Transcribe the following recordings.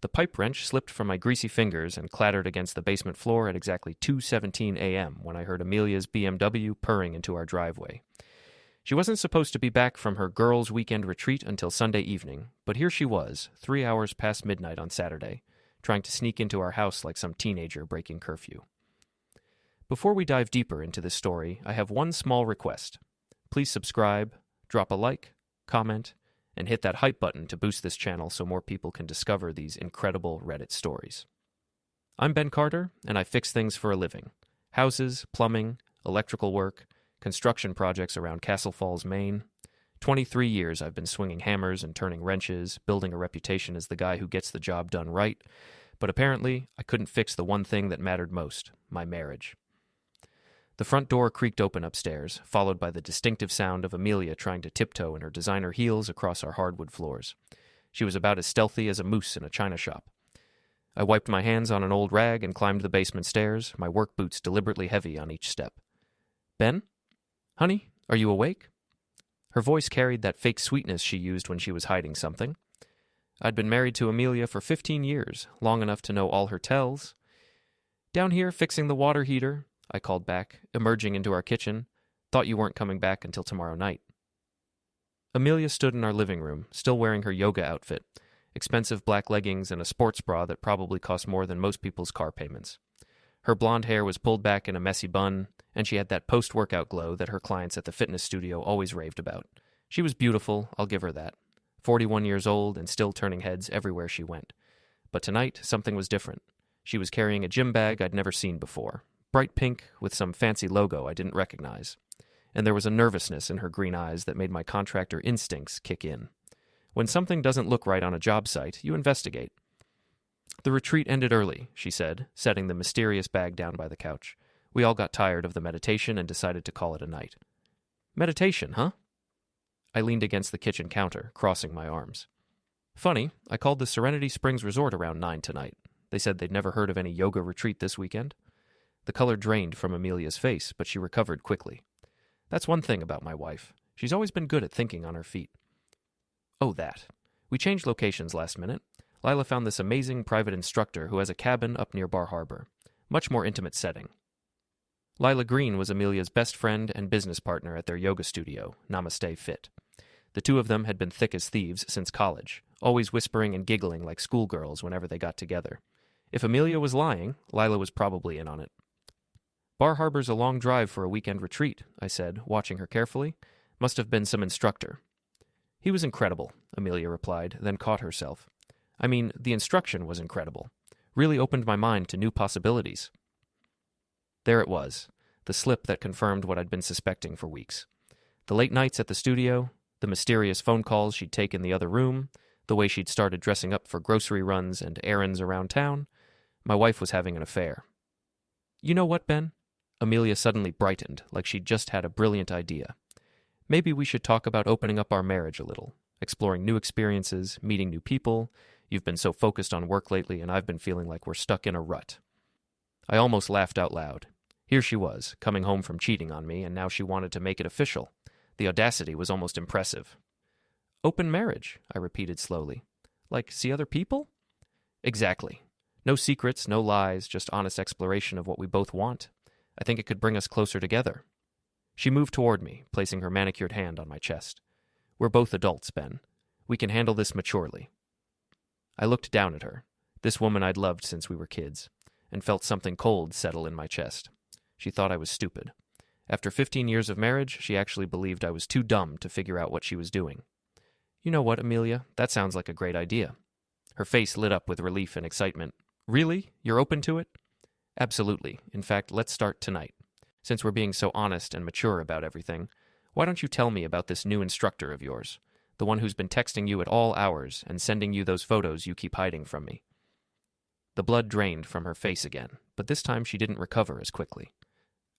The pipe wrench slipped from my greasy fingers and clattered against the basement floor at exactly 2:17 a.m. when I heard Amelia's BMW purring into our driveway. She wasn't supposed to be back from her girls' weekend retreat until Sunday evening, but here she was, 3 hours past midnight on Saturday, trying to sneak into our house like some teenager breaking curfew. Before we dive deeper into this story, I have one small request. Please subscribe, drop a like, comment, and hit that hype button to boost this channel so more people can discover these incredible Reddit stories. I'm Ben Carter, and I fix things for a living. Houses, plumbing, electrical work, construction projects around Castle Falls, Maine. 23 years I've been swinging hammers and turning wrenches, building a reputation as the guy who gets the job done right, but apparently I couldn't fix the one thing that mattered most, my marriage. The front door creaked open upstairs, followed by the distinctive sound of Amelia trying to tiptoe in her designer heels across our hardwood floors. She was about as stealthy as a moose in a china shop. I wiped my hands on an old rag and climbed the basement stairs, my work boots deliberately heavy on each step. Ben? Honey, are you awake? Her voice carried that fake sweetness she used when she was hiding something. I'd been married to Amelia for 15 years, long enough to know all her tells. Down here fixing the water heater, I called back, emerging into our kitchen. Thought you weren't coming back until tomorrow night. Amelia stood in our living room, still wearing her yoga outfit, expensive black leggings and a sports bra that probably cost more than most people's car payments. Her blonde hair was pulled back in a messy bun, and she had that post-workout glow that her clients at the fitness studio always raved about. She was beautiful, I'll give her that. 41 years old and still turning heads everywhere she went. But tonight, something was different. She was carrying a gym bag I'd never seen before. Bright pink with some fancy logo I didn't recognize. And there was a nervousness in her green eyes that made my contractor instincts kick in. When something doesn't look right on a job site, you investigate. The retreat ended early, she said, setting the mysterious bag down by the couch. We all got tired of the meditation and decided to call it a night. Meditation, huh? I leaned against the kitchen counter, crossing my arms. Funny, I called the Serenity Springs Resort around 9 tonight. They said they'd never heard of any yoga retreat this weekend. The color drained from Amelia's face, but she recovered quickly. That's one thing about my wife. She's always been good at thinking on her feet. Oh, that. We changed locations last minute. Lila found this amazing private instructor who has a cabin up near Bar Harbor. Much more intimate setting. Lila Green was Amelia's best friend and business partner at their yoga studio, Namaste Fit. The two of them had been thick as thieves since college, always whispering and giggling like schoolgirls whenever they got together. If Amelia was lying, Lila was probably in on it. Bar Harbor's a long drive for a weekend retreat, I said, watching her carefully. Must have been some instructor. He was incredible, Amelia replied, then caught herself. I mean, the instruction was incredible. Really opened my mind to new possibilities. There it was, the slip that confirmed what I'd been suspecting for weeks. The late nights at the studio, the mysterious phone calls she'd take in the other room, the way she'd started dressing up for grocery runs and errands around town. My wife was having an affair. You know what, Ben? Amelia suddenly brightened, like she'd just had a brilliant idea. Maybe we should talk about opening up our marriage a little, exploring new experiences, meeting new people. You've been so focused on work lately, and I've been feeling like we're stuck in a rut. I almost laughed out loud. Here she was, coming home from cheating on me, and now she wanted to make it official. The audacity was almost impressive. Open marriage, I repeated slowly. Like, see other people? Exactly. No secrets, no lies, just honest exploration of what we both want. I think it could bring us closer together. She moved toward me, placing her manicured hand on my chest. We're both adults, Ben. We can handle this maturely. I looked down at her, this woman I'd loved since we were kids, and felt something cold settle in my chest. She thought I was stupid. After 15 years of marriage, she actually believed I was too dumb to figure out what she was doing. You know what, Amelia? That sounds like a great idea. Her face lit up with relief and excitement. Really? You're open to it? Absolutely. In fact, let's start tonight. Since we're being so honest and mature about everything, why don't you tell me about this new instructor of yours, the one who's been texting you at all hours and sending you those photos you keep hiding from me? The blood drained from her face again, but this time she didn't recover as quickly.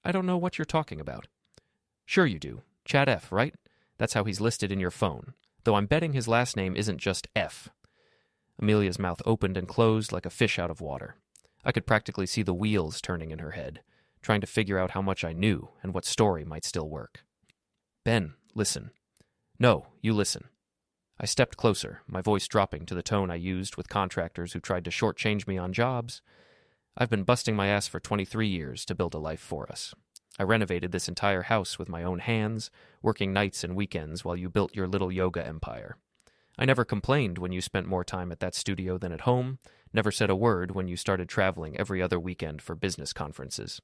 I don't know what you're talking about. Sure you do. Chad F., right? That's how he's listed in your phone, though I'm betting his last name isn't just F. Amelia's mouth opened and closed like a fish out of water. I could practically see the wheels turning in her head, trying to figure out how much I knew and what story might still work. Ben, listen. No, you listen. I stepped closer, my voice dropping to the tone I used with contractors who tried to shortchange me on jobs. I've been busting my ass for 23 years to build a life for us. I renovated this entire house with my own hands, working nights and weekends while you built your little yoga empire. I never complained when you spent more time at that studio than at home, never said a word when you started traveling every other weekend for business conferences.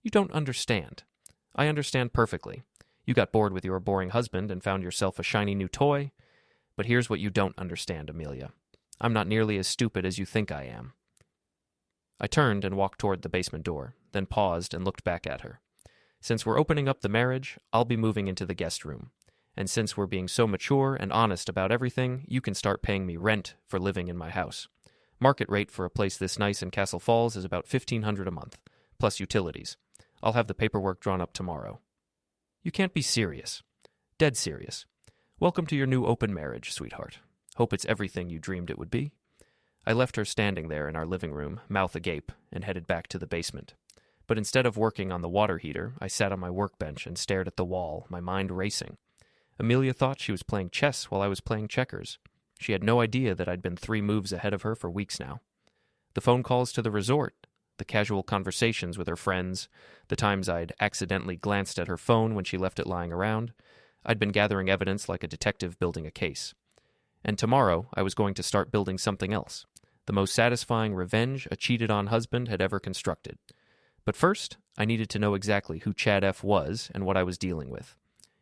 You don't understand. I understand perfectly. You got bored with your boring husband and found yourself a shiny new toy. But here's what you don't understand, Amelia. I'm not nearly as stupid as you think I am. I turned and walked toward the basement door, then paused and looked back at her. Since we're opening up the marriage, I'll be moving into the guest room. And since we're being so mature and honest about everything, you can start paying me rent for living in my house. Market rate for a place this nice in Castle Falls is about $1,500 a month, plus utilities. I'll have the paperwork drawn up tomorrow. You can't be serious. Dead serious. Welcome to your new open marriage, sweetheart. Hope it's everything you dreamed it would be. I left her standing there in our living room, mouth agape, and headed back to the basement. But instead of working on the water heater, I sat on my workbench and stared at the wall, my mind racing. Amelia thought she was playing chess while I was playing checkers. She had no idea that I'd been 3 moves ahead of her for weeks now. The phone calls to the resort, the casual conversations with her friends, the times I'd accidentally glanced at her phone when she left it lying around. I'd been gathering evidence like a detective building a case. And tomorrow I was going to start building something else, the most satisfying revenge a cheated-on husband had ever constructed. But first, I needed to know exactly who Chad F. was and what I was dealing with.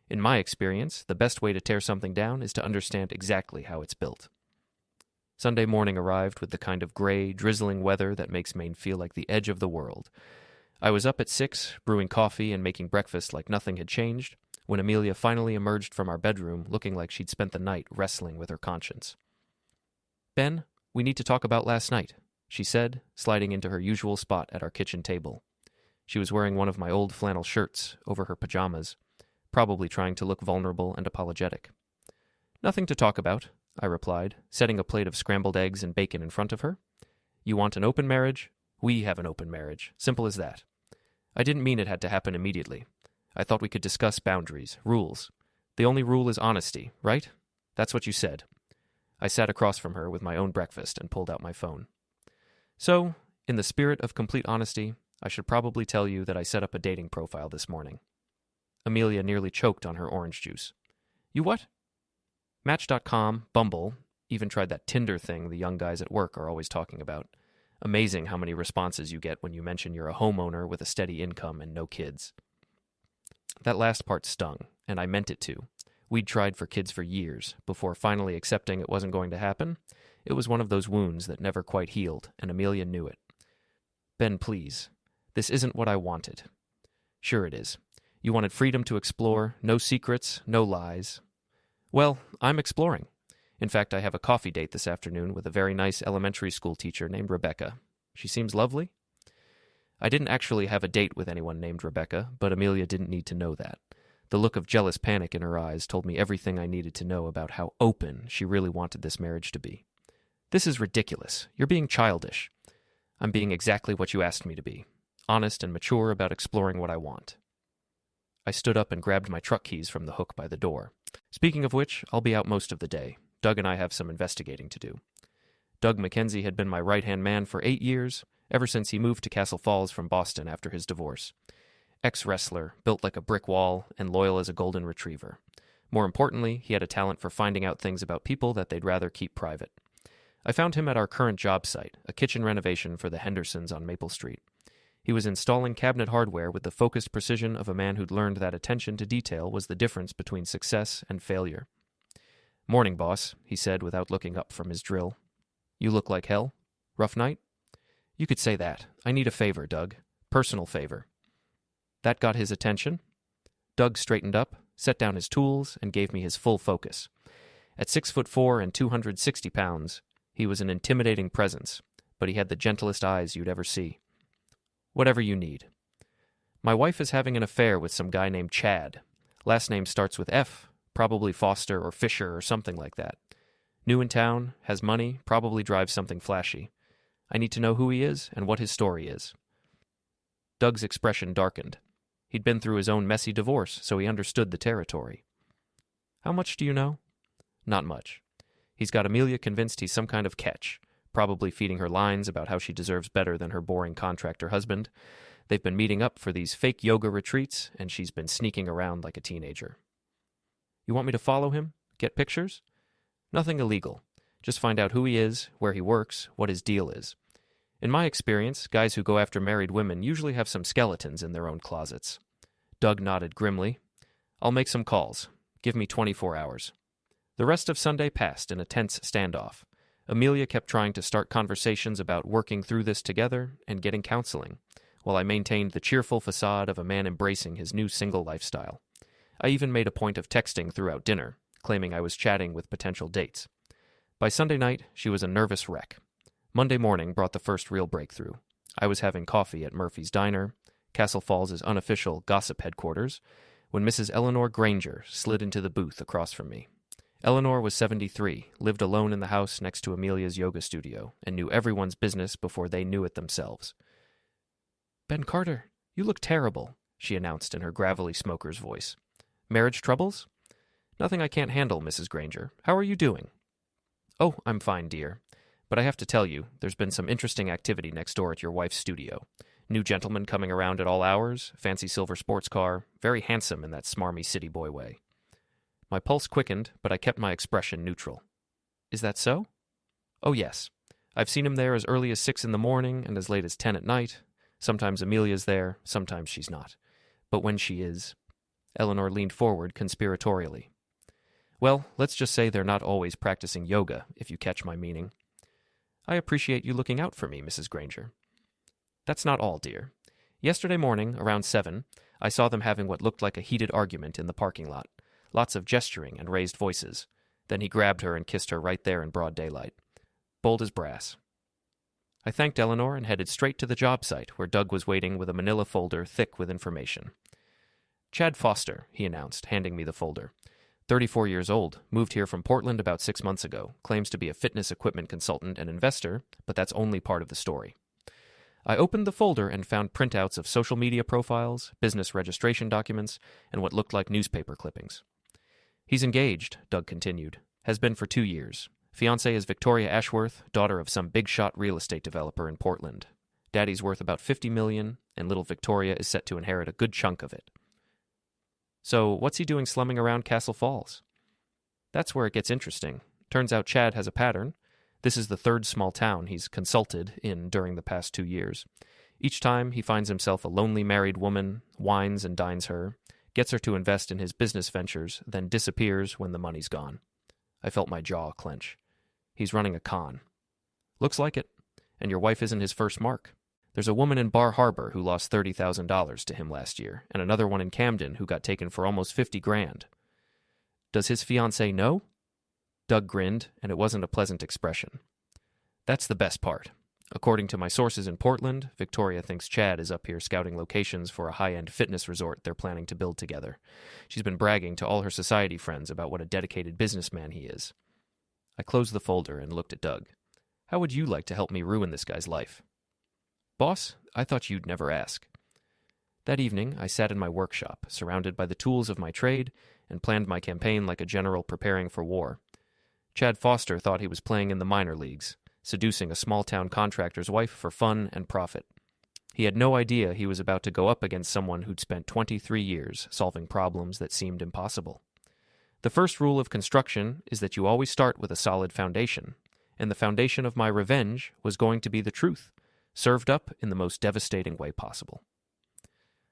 In my experience, the best way to tear something down is to understand exactly how it's built. Sunday morning arrived with the kind of gray, drizzling weather that makes Maine feel like the edge of the world. I was up at 6, brewing coffee and making breakfast like nothing had changed, when Amelia finally emerged from our bedroom looking like she'd spent the night wrestling with her conscience. "Ben, we need to talk about last night," she said, sliding into her usual spot at our kitchen table. She was wearing one of my old flannel shirts over her pajamas, probably trying to look vulnerable and apologetic. "Nothing to talk about," I replied, setting a plate of scrambled eggs and bacon in front of her. "You want an open marriage? We have an open marriage. Simple as that. I didn't mean it had to happen immediately. I thought we could discuss boundaries, rules. The only rule is honesty, right? That's what you said." I sat across from her with my own breakfast and pulled out my phone. "So, in the spirit of complete honesty, I should probably tell you that I set up a dating profile this morning." Amelia nearly choked on her orange juice. "You what?" Match.com, Bumble, even tried that Tinder thing the young guys at work are always talking about. Amazing how many responses you get when you mention you're a homeowner with a steady income and no kids. That last part stung, and I meant it to. We'd tried for kids for years, before finally accepting it wasn't going to happen. It was one of those wounds that never quite healed, and Amelia knew it. "Ben, please. This isn't what I wanted." "Sure it is. You wanted freedom to explore, no secrets, no lies." "Well, I'm exploring. In fact, I have a coffee date this afternoon with a very nice elementary school teacher named Rebecca. She seems lovely." I didn't actually have a date with anyone named Rebecca, but Amelia didn't need to know that. The look of jealous panic in her eyes told me everything I needed to know about how open she really wanted this marriage to be. "This is ridiculous. You're being childish." "I'm being exactly what you asked me to be. Honest and mature about exploring what I want." I stood up and grabbed my truck keys from the hook by the door. "Speaking of which, I'll be out most of the day. Doug and I have some investigating to do." Doug McKenzie had been my right-hand man for 8 years, ever since he moved to Castle Falls from Boston after his divorce. Ex-wrestler, built like a brick wall, and loyal as a golden retriever. More importantly, he had a talent for finding out things about people that they'd rather keep private. I found him at our current job site, a kitchen renovation for the Hendersons on Maple Street. He was installing cabinet hardware with the focused precision of a man who'd learned that attention to detail was the difference between success and failure. "Morning, boss," he said without looking up from his drill. "You look like hell. Rough night?" "You could say that. I need a favor, Doug. Personal favor." That got his attention. Doug straightened up, set down his tools, and gave me his full focus. At 6'4" and 260 pounds, he was an intimidating presence, but he had the gentlest eyes you'd ever see. "Whatever you need." "My wife is having an affair with some guy named Chad. Last name starts with F, probably Foster or Fisher or something like that. New in town, has money, probably drives something flashy. I need to know who he is and what his story is." Doug's expression darkened. He'd been through his own messy divorce, so he understood the territory. "How much do you know?" Not much. He's got Amelia convinced he's some kind of catch, probably feeding her lines about how she deserves better than her boring contractor husband. They've been meeting up for these fake yoga retreats, and she's been sneaking around like a teenager. You want me to follow him? Get pictures? Nothing illegal. Just find out who he is, where he works, what his deal is. In my experience, guys who go after married women usually have some skeletons in their own closets. Doug nodded grimly. I'll make some calls. Give me 24 hours. The rest of Sunday passed in a tense standoff. Amelia kept trying to start conversations about working through this together and getting counseling, while I maintained the cheerful facade of a man embracing his new single lifestyle. I even made a point of texting throughout dinner, claiming I was chatting with potential dates. By Sunday night, she was a nervous wreck. Monday morning brought the first real breakthrough. I was having coffee at Murphy's Diner, Castle Falls' unofficial gossip headquarters, when Mrs. Eleanor Granger slid into the booth across from me. Eleanor was 73, lived alone in the house next to Amelia's yoga studio, and knew everyone's business before they knew it themselves. Ben Carter, you look terrible, she announced in her gravelly smoker's voice. Marriage troubles? Nothing I can't handle, Mrs. Granger. How are you doing? Oh, I'm fine, dear. But I have to tell you, there's been some interesting activity next door at your wife's studio. New gentlemen coming around at all hours, fancy silver sports car, very handsome in that smarmy city boy way. My pulse quickened, but I kept my expression neutral. Is that so? Oh, yes. I've seen him there as early as 6 in the morning and as late as 10 at night. Sometimes Amelia's there, sometimes she's not. But when she is... Eleanor leaned forward conspiratorially. Well, let's just say they're not always practicing yoga, if you catch my meaning. I appreciate you looking out for me, Mrs. Granger. That's not all, dear. Yesterday morning, around 7, I saw them having what looked like a heated argument in the parking lot. Lots of gesturing and raised voices. Then he grabbed her and kissed her right there in broad daylight. Bold as brass. I thanked Eleanor and headed straight to the job site, where Doug was waiting with a manila folder thick with information. Chad Foster, he announced, handing me the folder. 34 years old, moved here from Portland about 6 months ago, claims to be a fitness equipment consultant and investor, but that's only part of the story. I opened the folder and found printouts of social media profiles, business registration documents, and what looked like newspaper clippings. He's engaged, Doug continued. Has been for 2 years. Fiancée is Victoria Ashworth, daughter of some big-shot real estate developer in Portland. Daddy's worth about $50 million, and little Victoria is set to inherit a good chunk of it. So, what's he doing slumming around Castle Falls? That's where it gets interesting. Turns out Chad has a pattern. This is the third small town he's consulted in during the past 2 years. Each time, he finds himself a lonely married woman, wines and dines her, gets her to invest in his business ventures, then disappears when the money's gone. I felt my jaw clench. He's running a con. Looks like it. And your wife isn't his first mark. There's a woman in Bar Harbor who lost $30,000 to him last year, and another one in Camden who got taken for almost $50,000. Does his fiancée know? Doug grinned, and it wasn't a pleasant expression. That's the best part. According to my sources in Portland, Victoria thinks Chad is up here scouting locations for a high-end fitness resort they're planning to build together. She's been bragging to all her society friends about what a dedicated businessman he is. I closed the folder and looked at Doug. How would you like to help me ruin this guy's life? Boss, I thought you'd never ask. That evening, I sat in my workshop, surrounded by the tools of my trade, and planned my campaign like a general preparing for war. Chad Foster thought he was playing in the minor leagues, seducing a small-town contractor's wife for fun and profit. He had no idea he was about to go up against someone who'd spent 23 years solving problems that seemed impossible. The first rule of construction is that you always start with a solid foundation, and the foundation of my revenge was going to be the truth, served up in the most devastating way possible.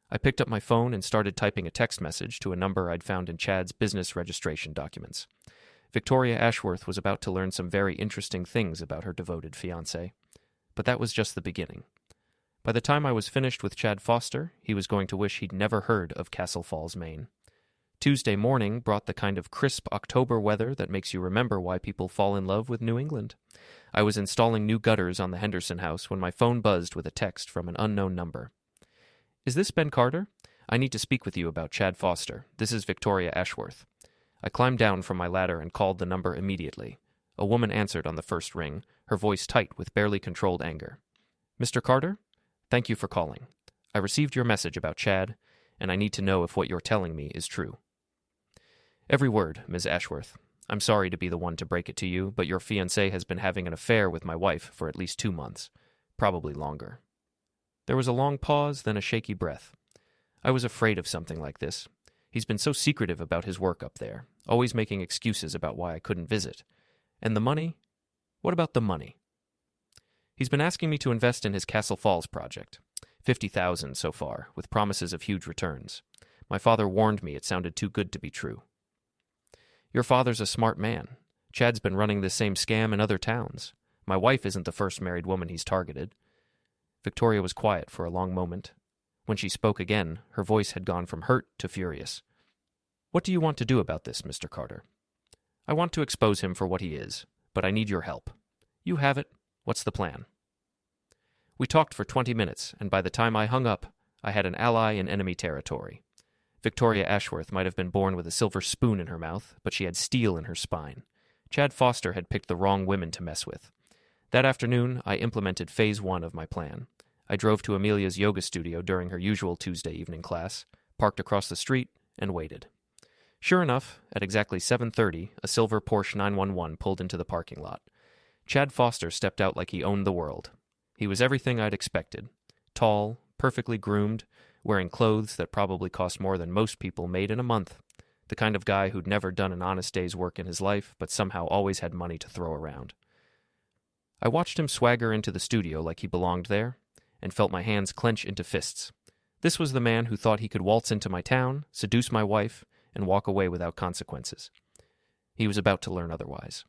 I picked up my phone and started typing a text message to a number I'd found in Chad's business registration documents. Victoria Ashworth was about to learn some very interesting things about her devoted fiancé. But that was just the beginning. By the time I was finished with Chad Foster, he was going to wish he'd never heard of Castle Falls, Maine. Tuesday morning brought the kind of crisp October weather that makes you remember why people fall in love with New England. I was installing new gutters on the Henderson house when my phone buzzed with a text from an unknown number. Is this Ben Carter? I need to speak with you about Chad Foster. This is Victoria Ashworth. I climbed down from my ladder and called the number immediately. A woman answered on the first ring, her voice tight with barely controlled anger. Mr. Carter? Thank you for calling. I received your message about Chad, and I need to know if what you're telling me is true. Every word, Ms. Ashworth. I'm sorry to be the one to break it to you, but your fiancé has been having an affair with my wife for at least 2 months, probably longer." There was a long pause, then a shaky breath. I was afraid of something like this. He's been so secretive about his work up there, always making excuses about why I couldn't visit. And the money? What about the money? He's been asking me to invest in his Castle Falls project. 50,000 so far, with promises of huge returns. My father warned me it sounded too good to be true. Your father's a smart man. Chad's been running this same scam in other towns. My wife isn't the first married woman he's targeted. Victoria was quiet for a long moment. When she spoke again, her voice had gone from hurt to furious. "What do you want to do about this, Mr. Carter?" "I want to expose him for what he is, but I need your help." "You have it. What's the plan?" We talked for 20 minutes, and by the time I hung up, I had an ally in enemy territory. Victoria Ashworth might have been born with a silver spoon in her mouth, but she had steel in her spine. Chad Foster had picked the wrong women to mess with. That afternoon, I implemented phase 1 of my plan. I drove to Amelia's yoga studio during her usual Tuesday evening class, parked across the street, and waited. Sure enough, at exactly 7:30, a silver Porsche 911 pulled into the parking lot. Chad Foster stepped out like he owned the world. He was everything I'd expected. Tall, perfectly groomed, wearing clothes that probably cost more than most people made in a month. The kind of guy who'd never done an honest day's work in his life, but somehow always had money to throw around. I watched him swagger into the studio like he belonged there, and felt my hands clench into fists. This was the man who thought he could waltz into my town, seduce my wife, and walk away without consequences. He was about to learn otherwise.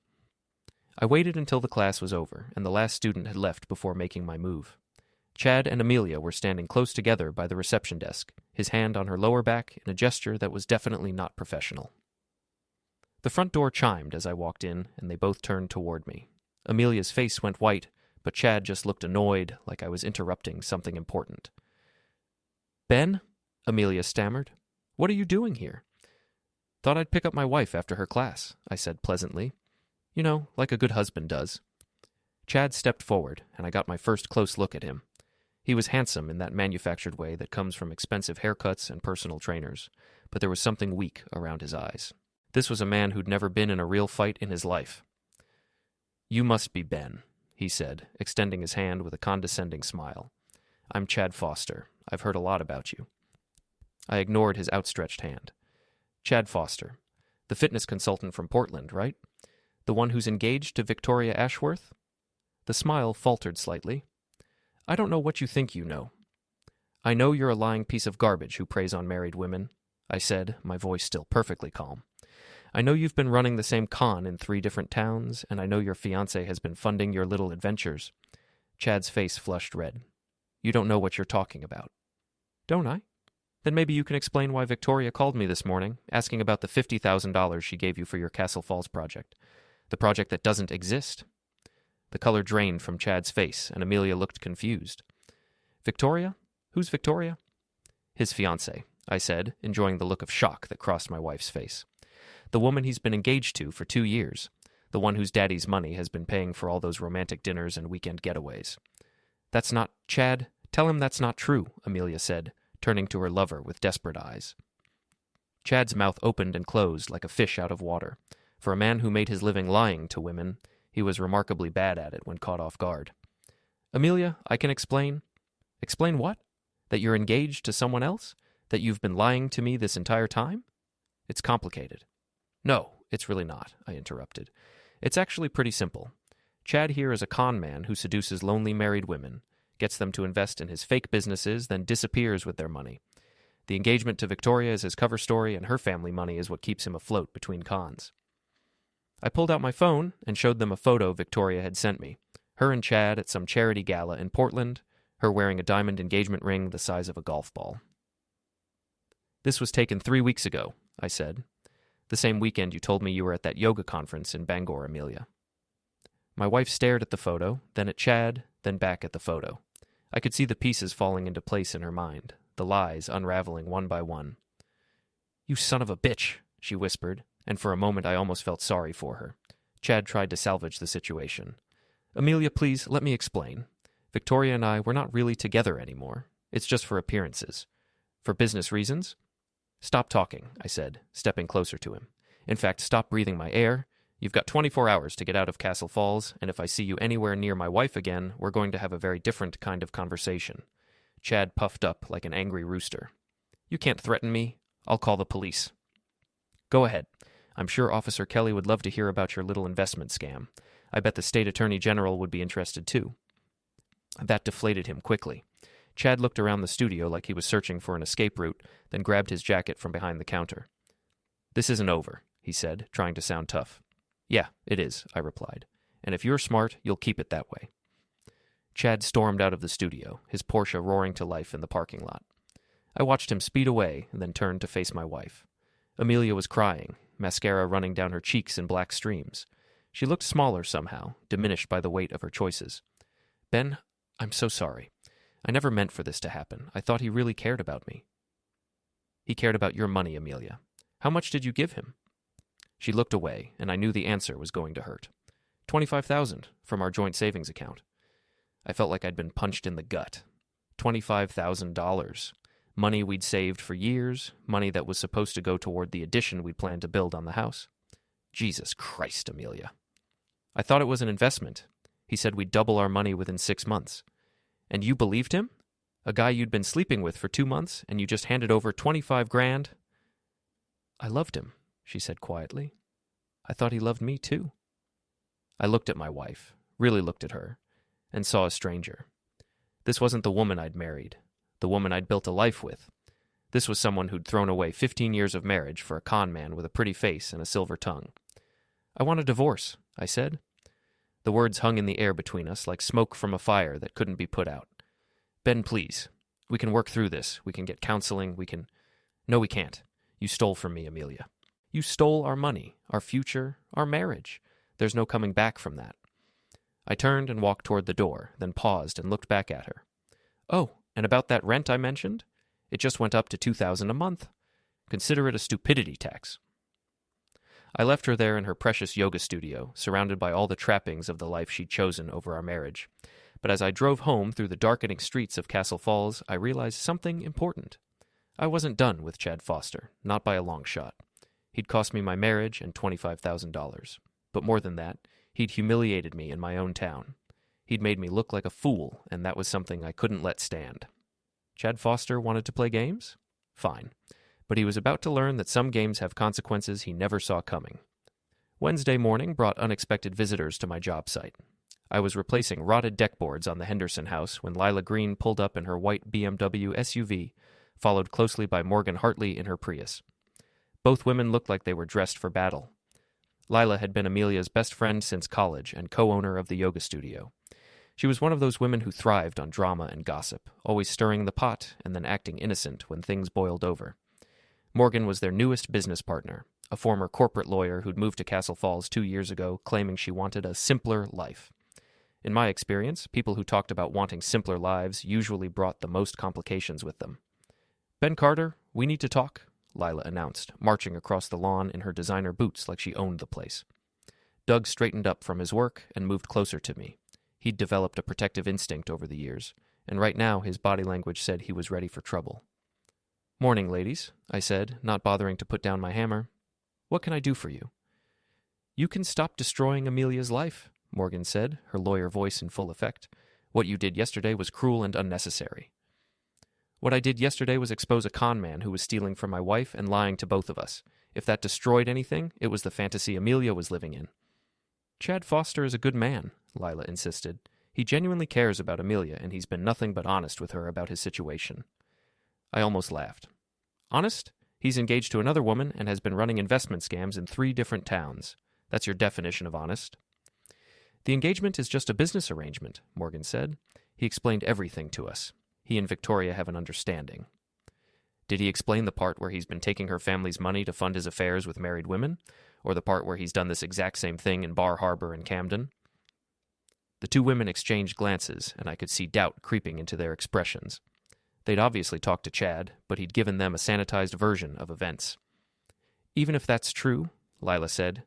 I waited until the class was over, and the last student had left before making my move. Chad and Amelia were standing close together by the reception desk, his hand on her lower back in a gesture that was definitely not professional. The front door chimed as I walked in, and they both turned toward me. Amelia's face went white, but Chad just looked annoyed, like I was interrupting something important. "Ben?" Amelia stammered. "What are you doing here?" "Thought I'd pick up my wife after her class," I said pleasantly. "You know, like a good husband does." Chad stepped forward, and I got my first close look at him. He was handsome in that manufactured way that comes from expensive haircuts and personal trainers, but there was something weak around his eyes. This was a man who'd never been in a real fight in his life. "You must be Ben," he said, extending his hand with a condescending smile. "I'm Chad Foster. I've heard a lot about you." I ignored his outstretched hand. "Chad Foster, the fitness consultant from Portland, right? The one who's engaged to Victoria Ashworth?" The smile faltered slightly. "I don't know what you think you know." "I know you're a lying piece of garbage who preys on married women," I said, my voice still perfectly calm. "I know you've been running the same con in 3 different towns, and I know your fiancé has been funding your little adventures." Chad's face flushed red. "You don't know what you're talking about." "Don't I? Then maybe you can explain why Victoria called me this morning, asking about the $50,000 she gave you for your Castle Falls project. The project that doesn't exist." The color drained from Chad's face, and Amelia looked confused. "Victoria? Who's Victoria?" "His fiancée," I said, enjoying the look of shock that crossed my wife's face. "The woman he's been engaged to for 2 years. The one whose daddy's money has been paying for all those romantic dinners and weekend getaways." "That's not... Chad, tell him that's not true," Amelia said, turning to her lover with desperate eyes. Chad's mouth opened and closed like a fish out of water. For a man who made his living lying to women, he was remarkably bad at it when caught off guard. "Amelia, I can explain." "Explain what? That you're engaged to someone else? That you've been lying to me this entire time?" "It's complicated." "No, it's really not," I interrupted. "It's actually pretty simple. Chad here is a con man who seduces lonely married women, gets them to invest in his fake businesses, then disappears with their money. The engagement to Victoria is his cover story, and her family money is what keeps him afloat between cons." I pulled out my phone and showed them a photo Victoria had sent me. Her and Chad at some charity gala in Portland, her wearing a diamond engagement ring the size of a golf ball. "This was taken 3 weeks ago," I said. "The same weekend you told me you were at that yoga conference in Bangor, Amelia." My wife stared at the photo, then at Chad, then back at the photo. I could see the pieces falling into place in her mind, the lies unraveling one by one. "You son of a bitch," she whispered, and for a moment I almost felt sorry for her. Chad tried to salvage the situation. "Amelia, please, let me explain. Victoria and I, we're not really together anymore. It's just for appearances. For business reasons?" "Stop talking," I said, stepping closer to him. In fact, stop breathing my air. You've got 24 hours to get out of Castle Falls, and if I see you anywhere near my wife again, we're going to have a very different kind of conversation. Chad puffed up like an angry rooster. You can't threaten me. I'll call the police. Go ahead. I'm sure Officer Kelly would love to hear about your little investment scam. I bet the state attorney general would be interested too. That deflated him quickly. Chad looked around the studio like he was searching for an escape route, then grabbed his jacket from behind the counter. This isn't over, he said, trying to sound tough. Yeah, it is, I replied. And if you're smart, you'll keep it that way. Chad stormed out of the studio, his Porsche roaring to life in the parking lot. I watched him speed away and then turned to face my wife. Amelia was crying, mascara running down her cheeks in black streams. She looked smaller somehow, diminished by the weight of her choices. Ben, I'm so sorry. I never meant for this to happen. I thought he really cared about me. He cared about your money, Amelia. How much did you give him? She looked away, and I knew the answer was going to hurt. $25,000 from our joint savings account. I felt like I'd been punched in the gut. $25,000. Money we'd saved for years, money that was supposed to go toward the addition we'd planned to build on the house. Jesus Christ, Amelia. I thought it was an investment. He said we'd double our money within 6 months. And you believed him? A guy you'd been sleeping with for 2 months, and you just handed over $25,000? I loved him, she said quietly. I thought he loved me too. I looked at my wife, really looked at her, and saw a stranger. This wasn't the woman I'd married, the woman I'd built a life with. This was someone who'd thrown away 15 years of marriage for a con man with a pretty face and a silver tongue. I want a divorce, I said. The words hung in the air between us like smoke from a fire that couldn't be put out. Ben, please. We can work through this. We can get counseling. We can... No, we can't. You stole from me, Amelia. You stole our money, our future, our marriage. There's no coming back from that. I turned and walked toward the door, then paused and looked back at her. Oh, and about that rent I mentioned? It just went up to $2,000 a month. Consider it a stupidity tax. I left her there in her precious yoga studio, surrounded by all the trappings of the life she'd chosen over our marriage. But as I drove home through the darkening streets of Castle Falls, I realized something important. I wasn't done with Chad Foster, not by a long shot. He'd cost me my marriage and $25,000. But more than that, he'd humiliated me in my own town. He'd made me look like a fool, and that was something I couldn't let stand. Chad Foster wanted to play games? Fine. But he was about to learn that some games have consequences he never saw coming. Wednesday morning brought unexpected visitors to my job site. I was replacing rotted deckboards on the Henderson house when Lila Green pulled up in her white BMW SUV, followed closely by Morgan Hartley in her Prius. Both women looked like they were dressed for battle. Lila had been Amelia's best friend since college and co-owner of the yoga studio. She was one of those women who thrived on drama and gossip, always stirring the pot and then acting innocent when things boiled over. Morgan was their newest business partner, a former corporate lawyer who'd moved to Castle Falls 2 years ago, claiming she wanted a simpler life. In my experience, people who talked about wanting simpler lives usually brought the most complications with them. Ben Carter, we need to talk, Lila announced, marching across the lawn in her designer boots like she owned the place. Doug straightened up from his work and moved closer to me. He'd developed a protective instinct over the years, and right now his body language said he was ready for trouble. Morning, ladies, I said, not bothering to put down my hammer. What can I do for you? You can stop destroying Amelia's life, Morgan said, her lawyer voice in full effect. What you did yesterday was cruel and unnecessary. What I did yesterday was expose a con man who was stealing from my wife and lying to both of us. If that destroyed anything, it was the fantasy Amelia was living in. Chad Foster is a good man, Lila insisted. He genuinely cares about Amelia, and he's been nothing but honest with her about his situation. I almost laughed. Honest? He's engaged to another woman and has been running investment scams in 3 different towns. That's your definition of honest. The engagement is just a business arrangement, Morgan said. He explained everything to us. He and Victoria have an understanding. Did he explain the part where he's been taking her family's money to fund his affairs with married women? Or the part where he's done this exact same thing in Bar Harbor and Camden? The 2 women exchanged glances, and I could see doubt creeping into their expressions. They'd obviously talked to Chad, but he'd given them a sanitized version of events. Even if that's true, Lila said,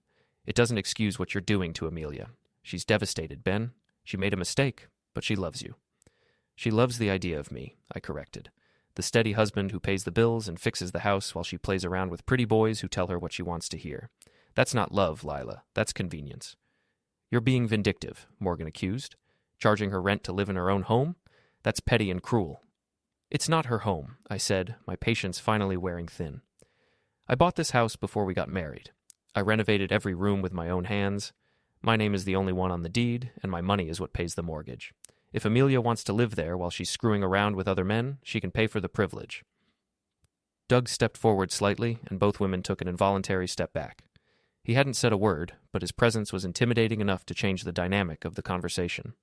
it doesn't excuse what you're doing to Amelia. She's devastated, Ben. She made a mistake, but she loves you. She loves the idea of me, I corrected. The steady husband who pays the bills and fixes the house while she plays around with pretty boys who tell her what she wants to hear. That's not love, Lila. That's convenience. You're being vindictive, Morgan accused. Charging her rent to live in her own home? That's petty and cruel. It's not her home, I said, my patience finally wearing thin. I bought this house before we got married. I renovated every room with my own hands. My name is the only one on the deed, and my money is what pays the mortgage. If Amelia wants to live there while she's screwing around with other men, she can pay for the privilege. Doug stepped forward slightly, and both women took an involuntary step back. He hadn't said a word, but his presence was intimidating enough to change the dynamic of the conversation.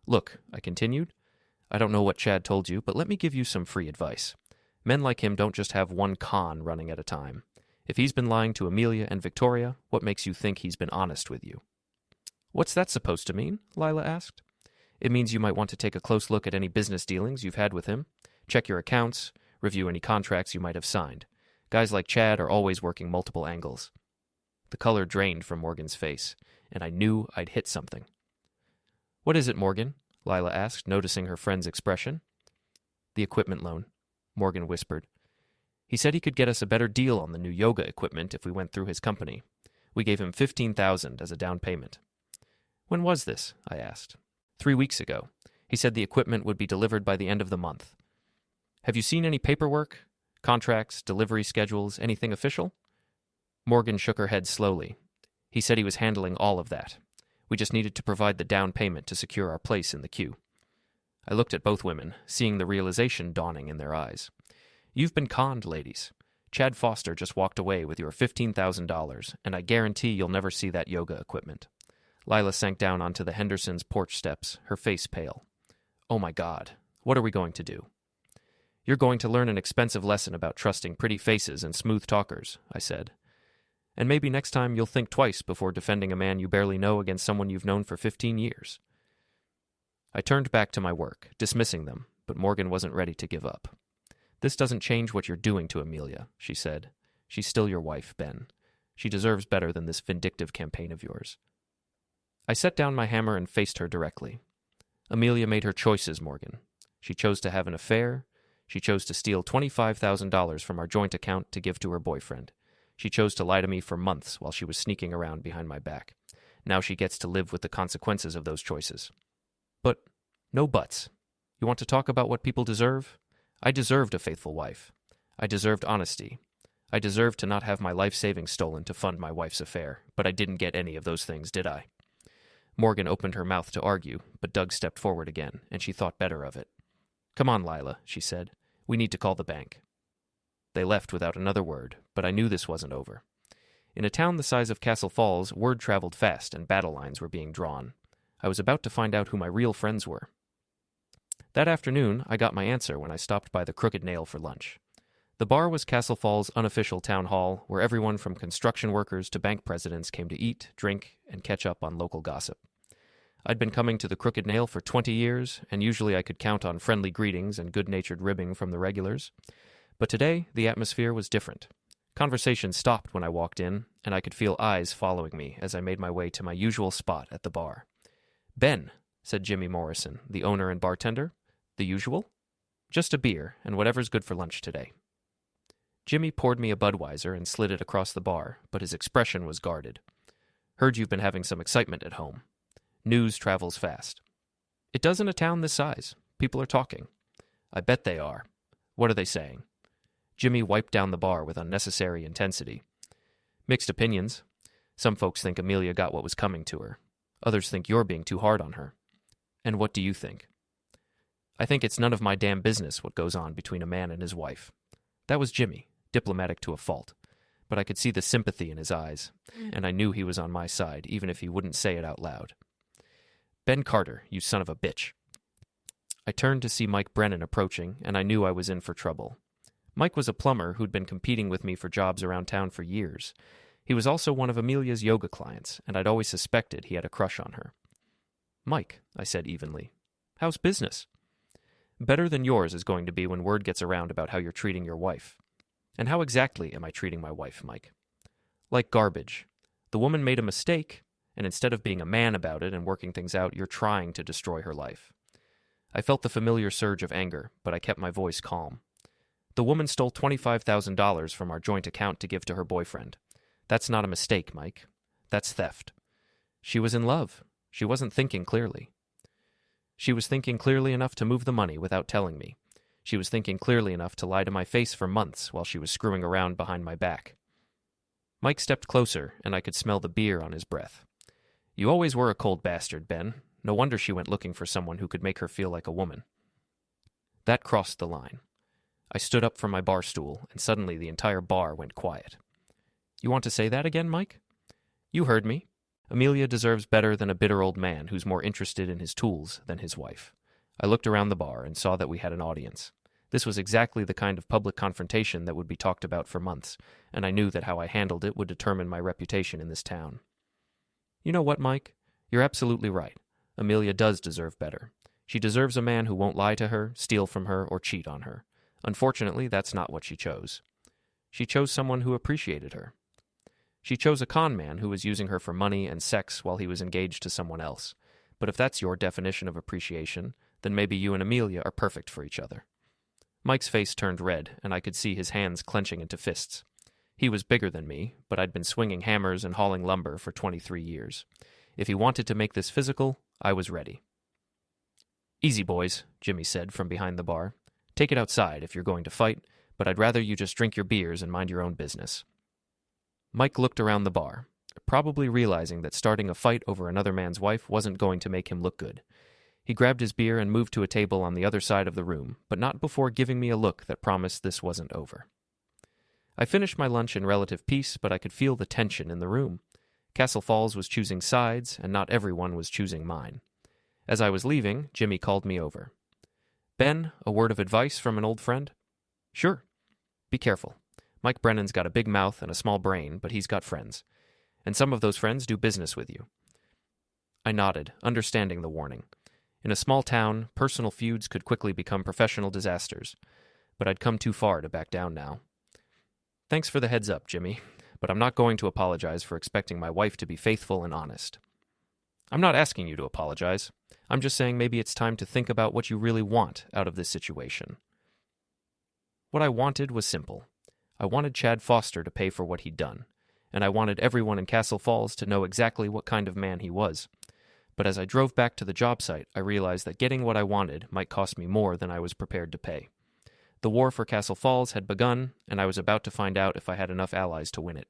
Look, I continued, I don't know what Chad told you, but let me give you some free advice. Men like him don't just have one con running at a time. If he's been lying to Amelia and Victoria, what makes you think he's been honest with you? What's that supposed to mean? Lila asked. It means you might want to take a close look at any business dealings you've had with him, check your accounts, review any contracts you might have signed. Guys like Chad are always working multiple angles. The color drained from Morgan's face, and I knew I'd hit something. What is it, Morgan? Lila asked, noticing her friend's expression. The equipment loan, Morgan whispered. He said he could get us a better deal on the new yoga equipment if we went through his company. We gave him $15,000 as a down payment. When was this? I asked. 3 weeks ago. He said the equipment would be delivered by the end of the month. Have you seen any paperwork? Contracts, delivery schedules, anything official? Morgan shook her head slowly. He said he was handling all of that. We just needed to provide the down payment to secure our place in the queue. I looked at both women, seeing the realization dawning in their eyes. You've been conned, ladies. Chad Foster just walked away with your $15,000, and I guarantee you'll never see that yoga equipment. Lila sank down onto the Hendersons' porch steps, her face pale. Oh my God, what are we going to do? You're going to learn an expensive lesson about trusting pretty faces and smooth talkers, I said. And maybe next time you'll think twice before defending a man you barely know against someone you've known for 15 years. I turned back to my work, dismissing them, but Morgan wasn't ready to give up. This doesn't change what you're doing to Amelia, she said. She's still your wife, Ben. She deserves better than this vindictive campaign of yours. I set down my hammer and faced her directly. Amelia made her choices, Morgan. She chose to have an affair. She chose to steal $25,000 from our joint account to give to her boyfriend. She chose to lie to me for months while she was sneaking around behind my back. Now she gets to live with the consequences of those choices. But no buts. You want to talk about what people deserve? I deserved a faithful wife. I deserved honesty. I deserved to not have my life savings stolen to fund my wife's affair, but I didn't get any of those things, did I? Morgan opened her mouth to argue, but Doug stepped forward again, and she thought better of it. Come on, Lila, she said. We need to call the bank. They left without another word, but I knew this wasn't over. In a town the size of Castle Falls, word traveled fast and battle lines were being drawn. I was about to find out who my real friends were. That afternoon, I got my answer when I stopped by the Crooked Nail for lunch. The bar was Castle Falls' unofficial town hall, where everyone from construction workers to bank presidents came to eat, drink, and catch up on local gossip. I'd been coming to the Crooked Nail for 20 years, and usually I could count on friendly greetings and good-natured ribbing from the regulars. But today, the atmosphere was different. Conversation stopped when I walked in, and I could feel eyes following me as I made my way to my usual spot at the bar. Ben, said Jimmy Morrison, the owner and bartender. The usual? Just a beer, and whatever's good for lunch today. Jimmy poured me a Budweiser and slid it across the bar, but his expression was guarded. Heard you've been having some excitement at home. News travels fast. It does in a town this size. People are talking. I bet they are. What are they saying? Jimmy wiped down the bar with unnecessary intensity. Mixed opinions. Some folks think Amelia got what was coming to her. Others think you're being too hard on her. And what do you think? I think it's none of my damn business what goes on between a man and his wife. That was Jimmy, diplomatic to a fault. But I could see the sympathy in his eyes, and I knew he was on my side, even if he wouldn't say it out loud. Ben Carter, you son of a bitch. I turned to see Mike Brennan approaching, and I knew I was in for trouble. Mike was a plumber who'd been competing with me for jobs around town for years. He was also one of Amelia's yoga clients, and I'd always suspected he had a crush on her. Mike, I said evenly, how's business? Better than yours is going to be when word gets around about how you're treating your wife. And how exactly am I treating my wife, Mike? Like garbage. The woman made a mistake, and instead of being a man about it and working things out, you're trying to destroy her life. I felt the familiar surge of anger, but I kept my voice calm. The woman stole $25,000 from our joint account to give to her boyfriend. That's not a mistake, Mike. That's theft. She was in love. She wasn't thinking clearly. She was thinking clearly enough to move the money without telling me. She was thinking clearly enough to lie to my face for months while she was screwing around behind my back. Mike stepped closer, and I could smell the beer on his breath. You always were a cold bastard, Ben. No wonder she went looking for someone who could make her feel like a woman. That crossed the line. I stood up from my bar stool, and suddenly the entire bar went quiet. You want to say that again, Mike? You heard me. Amelia deserves better than a bitter old man who's more interested in his tools than his wife. I looked around the bar and saw that we had an audience. This was exactly the kind of public confrontation that would be talked about for months, and I knew that how I handled it would determine my reputation in this town. You know what, Mike? You're absolutely right. Amelia does deserve better. She deserves a man who won't lie to her, steal from her, or cheat on her. Unfortunately, that's not what she chose. She chose someone who appreciated her. She chose a con man who was using her for money and sex while he was engaged to someone else. But if that's your definition of appreciation, then maybe you and Amelia are perfect for each other. Mike's face turned red, and I could see his hands clenching into fists. He was bigger than me, but I'd been swinging hammers and hauling lumber for 23 years. If he wanted to make this physical, I was ready. Easy, boys, Jimmy said from behind the bar. Take it outside if you're going to fight, but I'd rather you just drink your beers and mind your own business. Mike looked around the bar, probably realizing that starting a fight over another man's wife wasn't going to make him look good. He grabbed his beer and moved to a table on the other side of the room, but not before giving me a look that promised this wasn't over. I finished my lunch in relative peace, but I could feel the tension in the room. Castle Falls was choosing sides, and not everyone was choosing mine. As I was leaving, Jimmy called me over. Ben, a word of advice from an old friend? Sure. Be careful. Mike Brennan's got a big mouth and a small brain, but he's got friends. And some of those friends do business with you. I nodded, understanding the warning. In a small town, personal feuds could quickly become professional disasters. But I'd come too far to back down now. Thanks for the heads up, Jimmy, but I'm not going to apologize for expecting my wife to be faithful and honest. I'm not asking you to apologize. I'm just saying maybe it's time to think about what you really want out of this situation. What I wanted was simple. I wanted Chad Foster to pay for what he'd done, and I wanted everyone in Castle Falls to know exactly what kind of man he was. But as I drove back to the job site, I realized that getting what I wanted might cost me more than I was prepared to pay. The war for Castle Falls had begun, and I was about to find out if I had enough allies to win it.